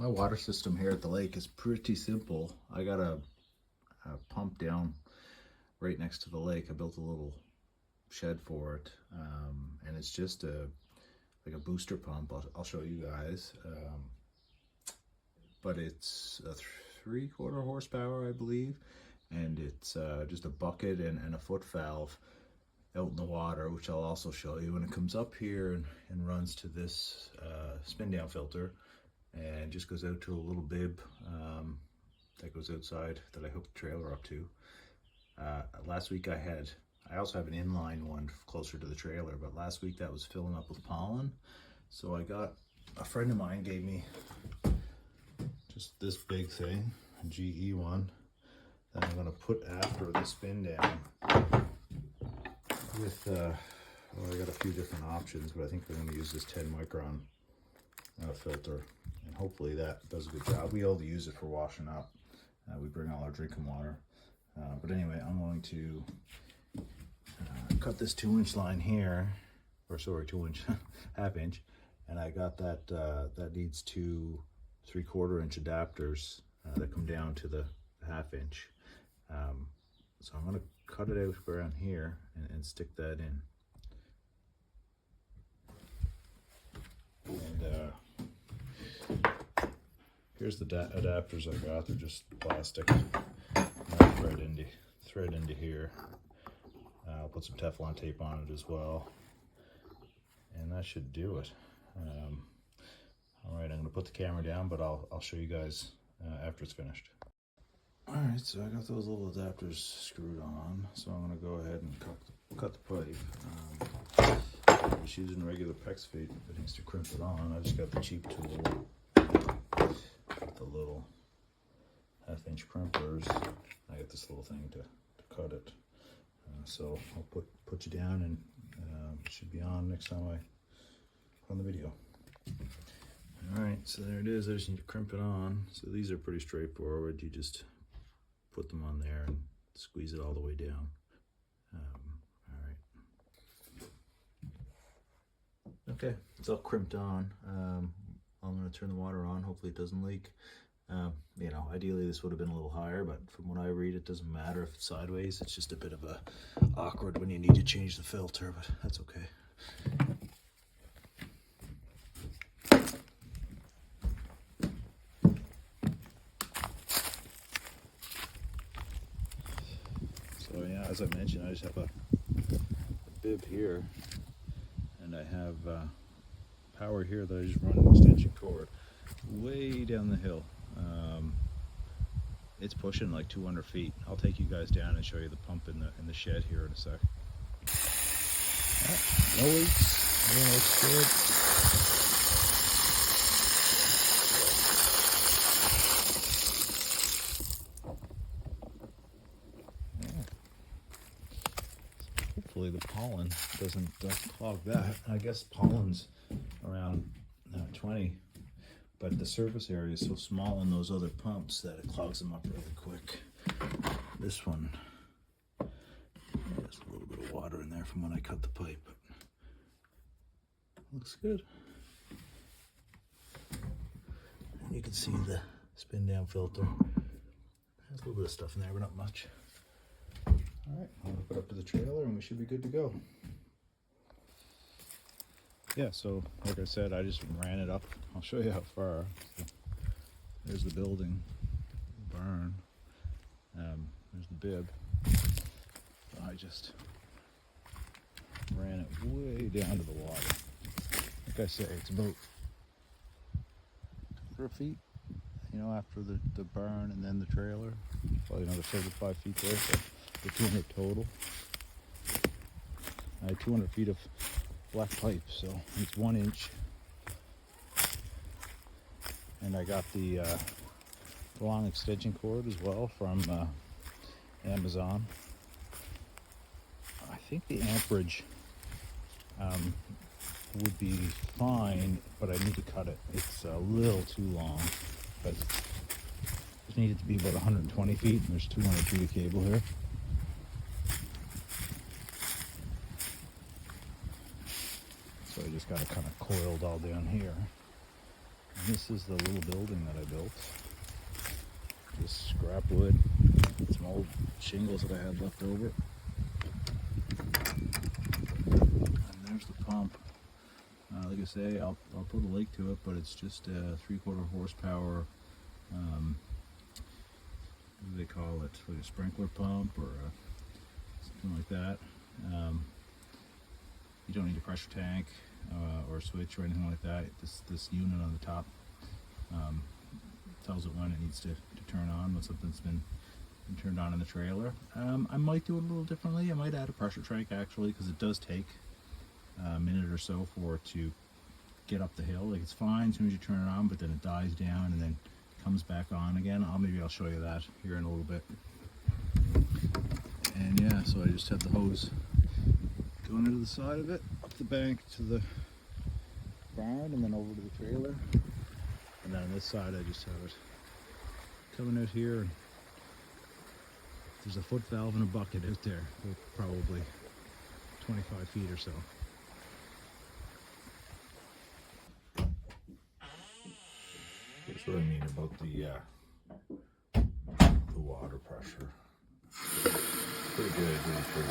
My water system here at the lake is pretty simple. I got a pump down right next to the lake. I built a little shed for it, and it's just like a booster pump. I'll show you guys, but it's a 3/4 horsepower, I believe, and it's just a bucket and a foot valve out in the water, which I'll also show you. And it comes up here and runs to this spin down filter, and just goes out to a little bib that goes outside that I hook the trailer up to. Last week I also have an inline one closer to the trailer, but last week that was filling up with pollen. So a friend of mine gave me just this big thing, a GE one, that I'm gonna put after the spin down with, well, I got a few different options, but I think we're gonna use this 10 micron filter, and hopefully that does a good job. We all use it for washing up. We bring all our drinking water. But anyway, I'm going to cut this 2-inch line here, or sorry, 2-inch, half-inch, and I got that, that needs 2 3/4-inch adapters that come down to the half-inch. So I'm going to cut it out around here and stick that in. And here's the adapters I got. They're just plastic. Thread into here. I'll put some Teflon tape on it as well, and that should do it. All right, I'm going to put the camera down, but I'll show you guys after it's finished. All right, so I got those little adapters screwed on, so I'm going to go ahead and cut the pipe. I was using regular PEX fittings to crimp it on. I just got the cheap tool, the little 1/2-inch crimpers. I got this little thing to cut it. So I'll put you down, and it should be on next time I put on the video. All right, so there it is. I just need to crimp it on. So these are pretty straightforward. You just put them on there and squeeze it all the way down. All right. Okay, it's all crimped on. I'm gonna turn the water on. Hopefully it doesn't leak. You know, ideally this would have been a little higher, but from what I read, it doesn't matter if it's sideways. It's just a bit of awkward when you need to change the filter, but that's okay. So yeah, as I mentioned, I just have a bib here, and I have power here that I just run an extension cord way down the hill. It's pushing like 200 feet. I'll take you guys down and show you the pump in the shed here in a sec. No leaks. Everything looks good. Yeah. Hopefully the pollen doesn't clog that. I guess pollen's around 20. But the surface area is so small in those other pumps that it clogs them up really quick. This one, there's a little bit of water in there from when I cut the pipe, but looks good. And you can see the spin down filter. There's a little bit of stuff in there, but not much. All right, I'm gonna put it up to the trailer and we should be good to go. Yeah, so like I said, I just ran it up. I'll show you how far. So there's the building, the barn. There's the bib. So I just ran it way down to the water. Like I say, it's about 4 feet, you know, after the barn and then the trailer. Probably another 75 feet there, so the 200 total. I had 200 feet of black pipe, so it's 1 inch, and I got the long extension cord as well from Amazon. I think the amperage would be fine, but I need to cut it. It's a little too long, but it needed to be about 120 feet, and there's 200 feet of cable here. So I just got it kind of coiled all down here. This is the little building that I built. Just scrap wood, some old shingles that I had left over. And there's the pump. Like I say, I'll put a link to it, but it's just a 3/4 horsepower, what do they call it? Like a sprinkler pump or something like that. You don't need a pressure tank or a switch or anything like that. This unit on the top tells it when it needs to turn on, when something's been turned on in the trailer. I might do it a little differently. I might add a pressure tank actually, because it does take a minute or so for it to get up the hill. Like, it's fine as soon as you turn it on, but then it dies down and then comes back on again. Maybe I'll show you that here in a little bit. And yeah, so I just have the hose going into the side of it, up the bank to the barn, and then over to the trailer. And then on this side I just have it coming out here, and there's a foot valve and a bucket out there, probably 25 feet or so. Here's what I mean about the water pressure. Pretty good, really pretty